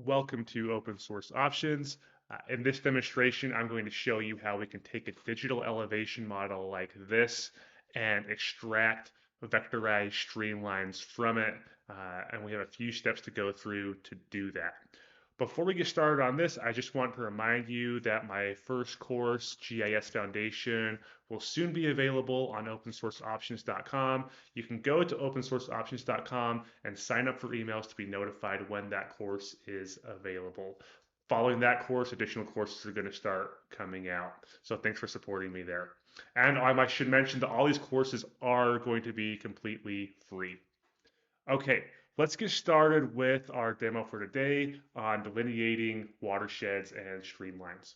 Welcome to Open Source Options. In this demonstration, I'm going to show you how we can take a digital elevation model like this and extract vectorized streamlines from it. And we have a few steps to go through to do that. Before we get started on this, I just want to remind you that my first course, GIS Foundation, will soon be available on opensourceoptions.com. You can go to opensourceoptions.com and sign up for emails to be notified when that course is available. Following that course, additional courses are going to start coming out. So thanks for supporting me there. And I should mention that all these courses are going to be completely free. Okay, let's get started with our demo for today on delineating watersheds and streamlines.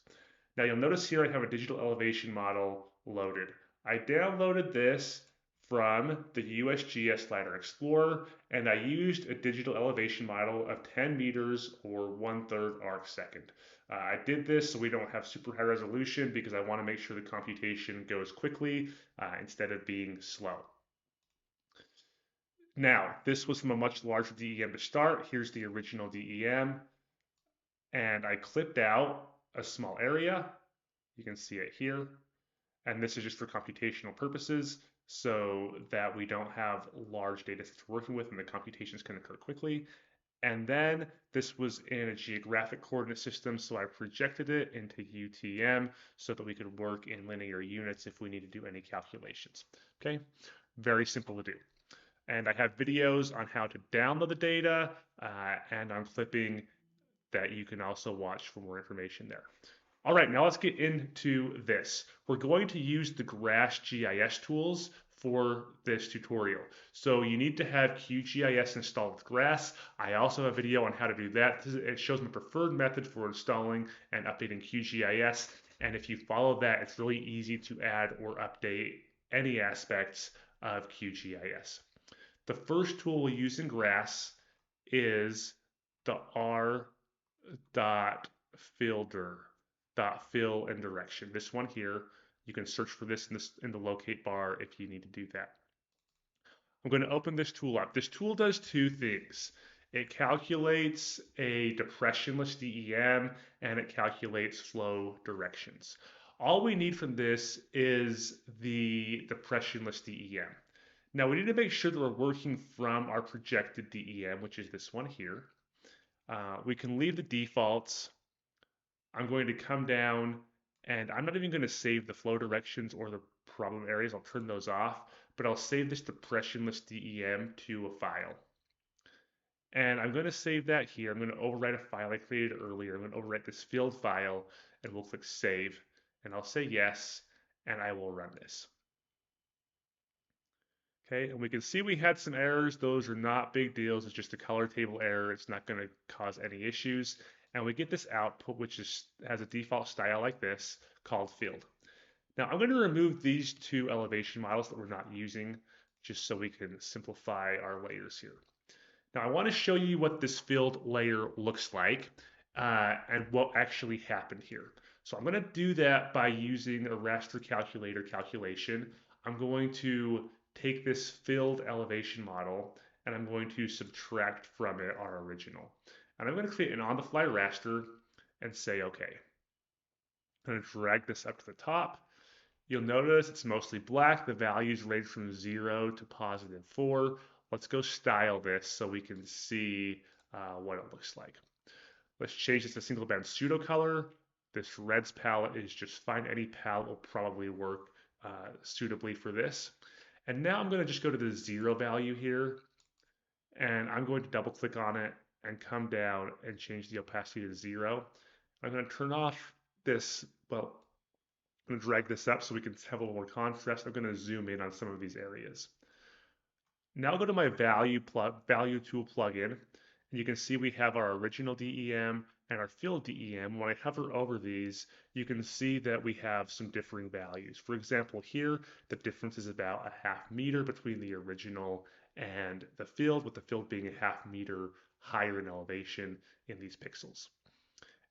Now you'll notice here I have a digital elevation model loaded. I downloaded this from the USGS Slider Explorer, and I used a digital elevation model of 10 meters or 1/3 arcsecond. I did this so we don't have super high resolution because I want to make sure the computation goes quickly instead of being slow. Now, this was from a much larger DEM to start. Here's the original DEM. And I clipped out a small area. You can see it here. And this is just for computational purposes so that we don't have large data sets we're working with and the computations can occur quickly. And then this was in a geographic coordinate system, so I projected it into UTM so that we could work in linear units if we need to do any calculations. Okay, very simple to do. And I have videos on how to download the data and on clipping that you can also watch for more information there. All right, now let's get into this. We're going to use the GIS tools for this tutorial. So you need to have QGIS installed with GRASS. I also have a video on how to do that. It shows my preferred method for installing and updating QGIS. And if you follow that, it's really easy to add or update any aspects of QGIS. The first tool we use in GRASS is the R dot filter dot fill and direction. This one here, you can search for this in the locate bar if you need to do that. I'm going to open this tool up. This tool does two things. It calculates a depressionless DEM and it calculates flow directions. All we need from this is the depressionless DEM. Now we need to make sure that we're working from our projected DEM, which is this one here. We can leave the defaults. I'm going to come down and I'm not even going to save the flow directions or the problem areas. I'll turn those off, but I'll save this depressionless DEM to a file. And I'm going to save that here. I'm going to overwrite a file I created earlier. I'm going to overwrite this field file and we'll click save. And I'll say yes, and I will run this. Okay, and we can see we had some errors. Those are not big deals. It's just a color table error. It's not going to cause any issues. And we get this output, which has a default style like this called field. Now I'm going to remove these two elevation models that we're not using just so we can simplify our layers here. Now I want to show you what this field layer looks like and what actually happened here. So I'm going to do that by using a raster calculator calculation. I'm going to take this filled elevation model and I'm going to subtract from it our original. And I'm going to create an on-the-fly raster and say OK. I'm going to drag this up to the top. You'll notice it's mostly black. The values range from 0 to +4. Let's go style this so we can see what it looks like. Let's change this to single band pseudo color. This reds palette is just fine. Any palette will probably work suitably for this. And now I'm going to just go to the 0 value here, and I'm going to double click on it and come down and change the opacity to 0. I'm going to turn off this, well, I'm going to drag this up so we can have a little more contrast. I'm going to zoom in on some of these areas. Now I'll go to my value tool plugin, and you can see we have our original DEM and our field DEM. When I hover over these, you can see that we have some differing values. For example, here, the difference is about a ½ meter between the original and the field, with the field being a ½ meter higher in elevation in these pixels.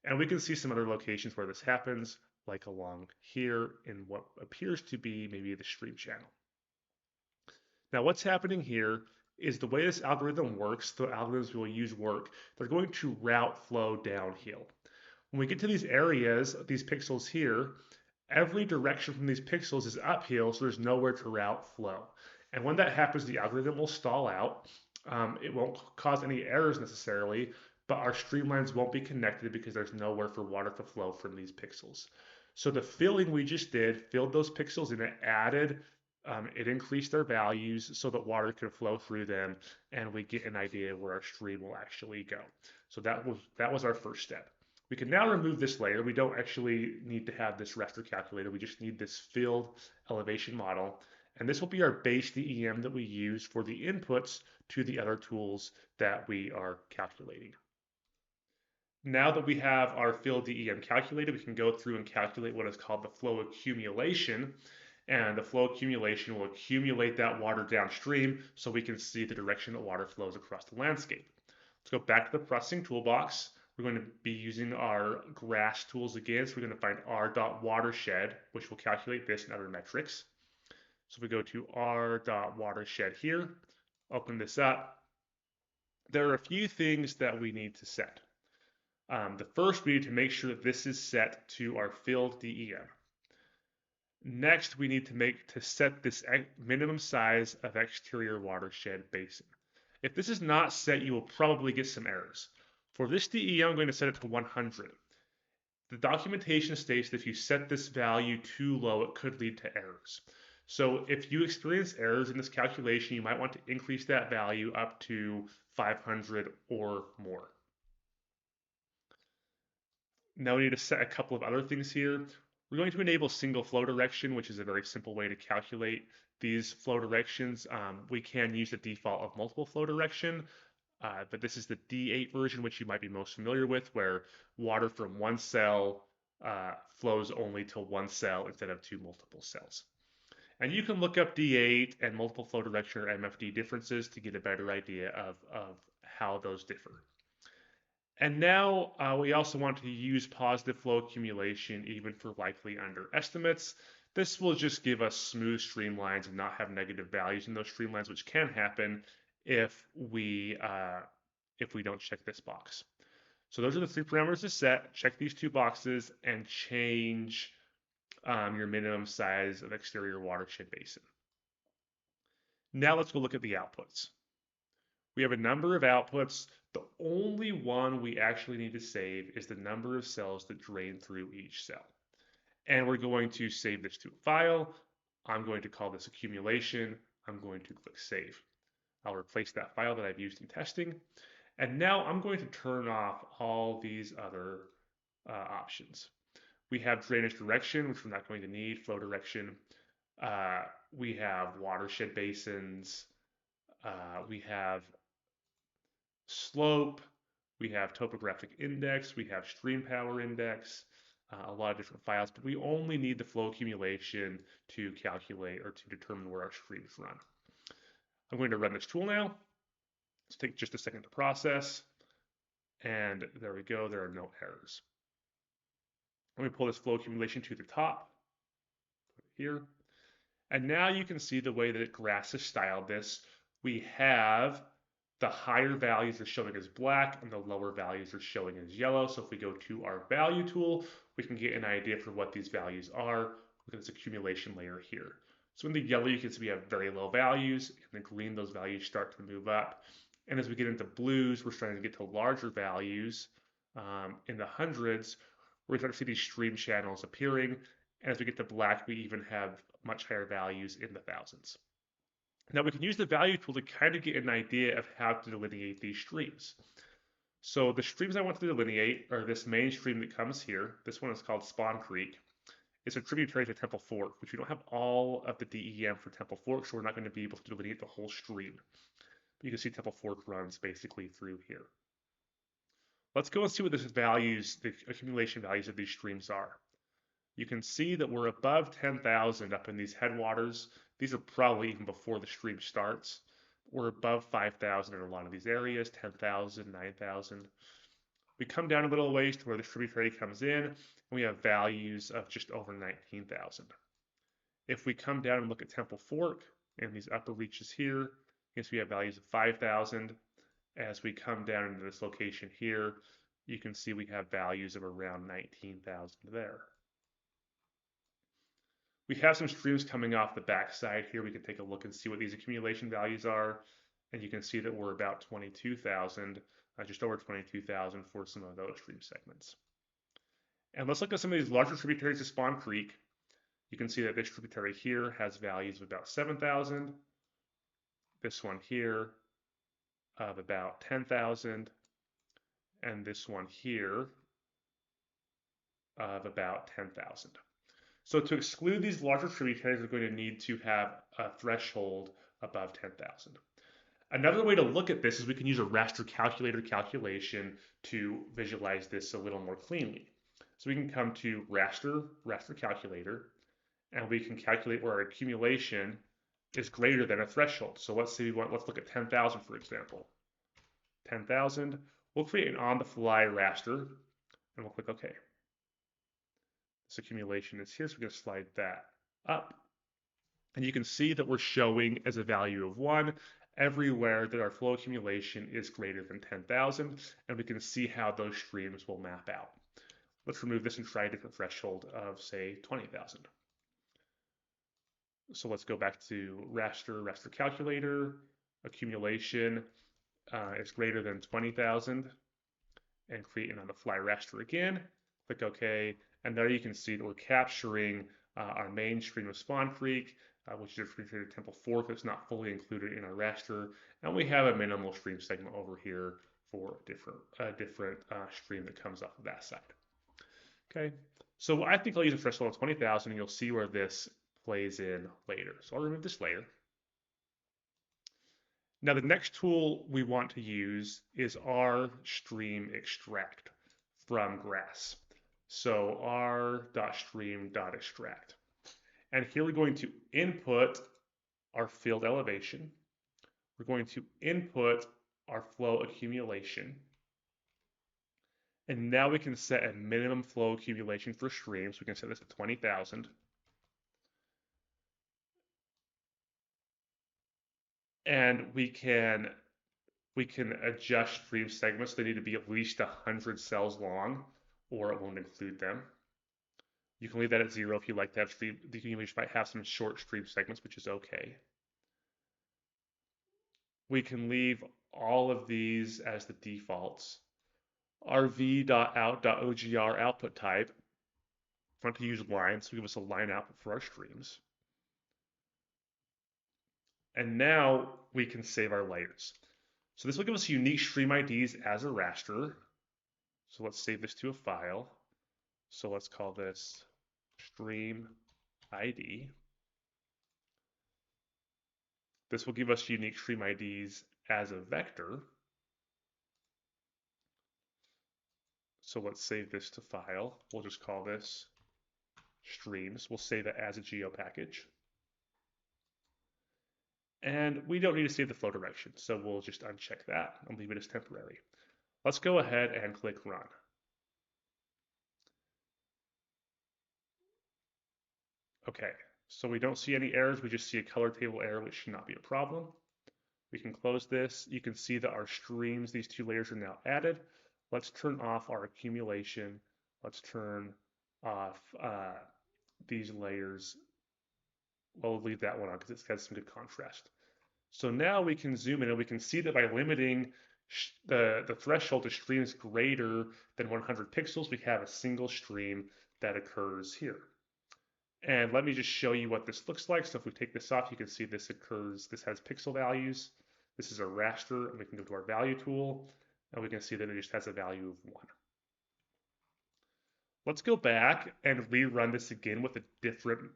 And we can see some other locations where this happens, like along here in what appears to be maybe the stream channel. Now what's happening here is the way this algorithm works, the algorithms we'll use work, they're going to route flow downhill. When we get to these areas, these pixels here, every direction from these pixels is uphill, so there's nowhere to route flow. And when that happens, the algorithm will stall out. It won't cause any errors necessarily, but our streamlines won't be connected because there's nowhere for water to flow from these pixels. So the filling we just did filled those pixels and it increased their values so that water could flow through them, and we get an idea where our stream will actually go. So that was our first step. We can now remove this layer. We don't actually need to have this raster calculator. We just need this filled elevation model. And this will be our base DEM that we use for the inputs to the other tools that we are calculating. Now that we have our filled DEM calculated, we can go through and calculate what is called the flow accumulation. And the flow accumulation will accumulate that water downstream so we can see the direction that water flows across the landscape. Let's go back to the processing toolbox. We're going to be using our GRASS tools again. So we're going to find r.watershed, which will calculate this and other metrics. So we go to r.watershed here, open this up. There are a few things that we need to set. The first, we need to make sure that this is set to our filled DEM. Next, we need to set this minimum size of exterior watershed basin. If this is not set, you will probably get some errors. For this DEM, I'm going to set it to 100. The documentation states that if you set this value too low, it could lead to errors. So if you experience errors in this calculation, you might want to increase that value up to 500 or more. Now we need to set a couple of other things here. We're going to enable single flow direction, which is a very simple way to calculate these flow directions. We can use the default of multiple flow direction, but this is the D8 version, which you might be most familiar with, where water from one cell flows only to one cell instead of two multiple cells. And you can look up D8 and multiple flow direction or MFD differences to get a better idea of how those differ. And now we also want to use positive flow accumulation even for likely underestimates. This will just give us smooth streamlines and not have negative values in those streamlines, which can happen if we don't check this box. So those are the three parameters to set. Check these two boxes and change your minimum size of exterior watershed basin. Now let's go look at the outputs. We have a number of outputs. The only one we actually need to save is the number of cells that drain through each cell. And we're going to save this to a file. I'm going to call this accumulation. I'm going to click save. I'll replace that file that I've used in testing. And now I'm going to turn off all these other options. We have drainage direction, which we're not going to need, flow direction. We have watershed basins. We have slope, we have topographic index, we have stream power index, a lot of different files, but we only need the flow accumulation to calculate or to determine where our streams run. I'm going to run this tool now. Let's take just a second to process. And there we go, there are no errors. Let me pull this flow accumulation to the top, put it here. And now you can see the way that GRASS has styled this. We have the higher values are showing as black and the lower values are showing as yellow. So if we go to our value tool, we can get an idea for what these values are. Look at this accumulation layer here. So in the yellow, you can see we have very low values. In the green, those values start to move up. And as we get into blues, we're starting to get to larger values in the hundreds, where we start to see these stream channels appearing. And as we get to black, we even have much higher values in the thousands. Now we can use the value tool to kind of get an idea of how to delineate these streams. So the streams I want to delineate are this main stream that comes here. This one is called Spawn Creek. It's a tributary to Temple Fork, which we don't have all of the DEM for Temple Fork, so we're not going to be able to delineate the whole stream. But you can see Temple Fork runs basically through here. Let's go and see what the accumulation values of these streams are. You can see that we're above 10,000 up in these headwaters. These are probably even before the stream starts. We're above 5,000 in a lot of these areas, 10,000, 9,000. We come down a little ways to where the tributary comes in, and we have values of just over 19,000. If we come down and look at Temple Fork and these upper reaches here, Yes, we have values of 5,000. As we come down into this location here, you can see we have values of around 19,000 there. We have some streams coming off the backside here. We can take a look and see what these accumulation values are. And you can see that we're about 22,000, just over 22,000 for some of those stream segments. And let's look at some of these larger tributaries of Spawn Creek. You can see that this tributary here has values of about 7,000. This one here of about 10,000. And this one here of about 10,000. So to exclude these larger tributaries, we're going to need to have a threshold above 10,000. Another way to look at this is we can use a raster calculator calculation to visualize this a little more cleanly. So we can come to raster calculator, and we can calculate where our accumulation is greater than a threshold. So let's look at 10,000 for example. 10,000, we'll create an on-the-fly raster, and we'll click OK. This accumulation is here, so we're going to slide that up. And you can see that we're showing as a value of 1 everywhere that our flow accumulation is greater than 10,000, and we can see how those streams will map out. Let's remove this and try a different threshold of, say, 20,000. So let's go back to raster calculator, accumulation is greater than 20,000, and create an on-the-fly raster again. Click OK, and there you can see that we're capturing our main stream of Spawn Creek, which is a tributary to Temple Fork that's not fully included in our raster, and we have a minimal stream segment over here for a different stream that comes off of that side. Okay, so I think I'll use a threshold of 20,000, and you'll see where this plays in later. So I'll remove this layer. Now the next tool we want to use is our stream extract from grass. So r.stream.extract. And here we're going to input our field elevation. We're going to input our flow accumulation. And now we can set a minimum flow accumulation for streams. We can set this at 20,000. And we can adjust stream segments. They need to be at least 100 cells long, or it won't include them. You can leave that at 0 if you like to have stream. The accumulation might have some short stream segments, which is okay. We can leave all of these as the defaults. Our v.out.ogr output type, we want to use lines, so give us a line output for our streams. And now we can save our layers. So this will give us unique stream IDs as a raster. So let's save this to a file. So let's call this stream ID. This will give us unique stream IDs as a vector. So let's save this to file. We'll just call this streams. We'll save it as a geo package. And we don't need to save the flow direction, so we'll just uncheck that and leave it as temporary. Let's go ahead and click run. Okay, so we don't see any errors, we just see a color table error, which should not be a problem. We can close this. You can see that our streams, these two layers are now added. Let's turn off our accumulation. Let's turn off these layers. We'll leave that one on because it's got some good contrast. So now we can zoom in and we can see that by limiting the threshold to streams greater than 100 pixels, we have a single stream that occurs here. And let me just show you what this looks like. So if we take this off, you can see this has pixel values. This is a raster, and we can go to our value tool, and we can see that it just has a value of 1. Let's go back and rerun this again with a different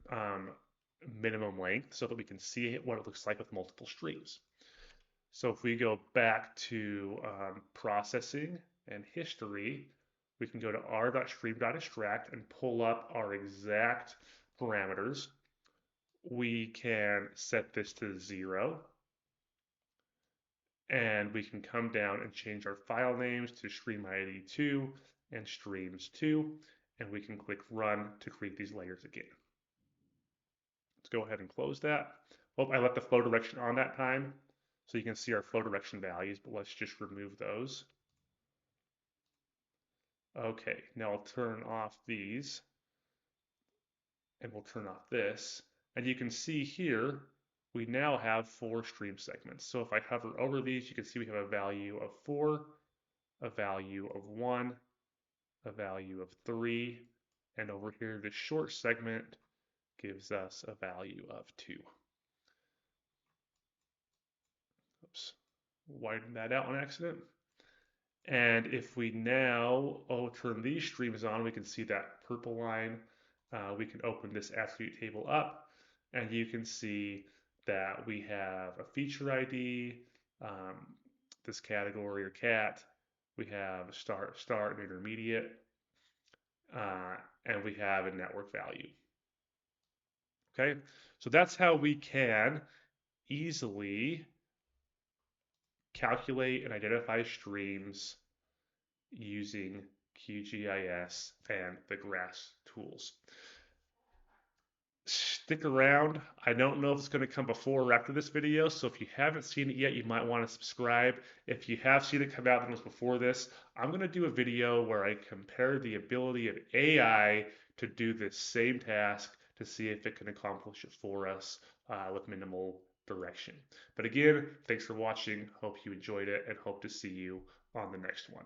minimum length so that we can see what it looks like with multiple streams. So if we go back to processing and history, we can go to r.stream.extract and pull up our exact parameters. We can set this to 0, and we can come down and change our file names to stream ID 2 and streams 2, and we can click run to create these layers again. Let's go ahead and close that. Oh, I left the flow direction on that time. So you can see our flow direction values, but let's just remove those. Okay, now I'll turn off these and we'll turn off this. And you can see here, we now have 4 stream segments. So if I hover over these, you can see we have a value of 4, a value of 1, a value of 3, and over here, the short segment gives us a value of 2. Oops, widened that out on accident. And if we now turn these streams on, we can see that purple line. We can open this attribute table up, and you can see that we have a feature ID, um, this category or cat. We have a start, and intermediate, and we have a network value. Okay, so that's how we can easily calculate and identify streams using QGIS and the GRASS tools. Stick around. I don't know if it's going to come before or after this video, so if you haven't seen it yet, you might want to subscribe. If you have seen it come out and it was before this, I'm going to do a video where I compare the ability of AI to do this same task to see if it can accomplish it for us with minimal direction. But again, thanks for watching. Hope you enjoyed it and hope to see you on the next one.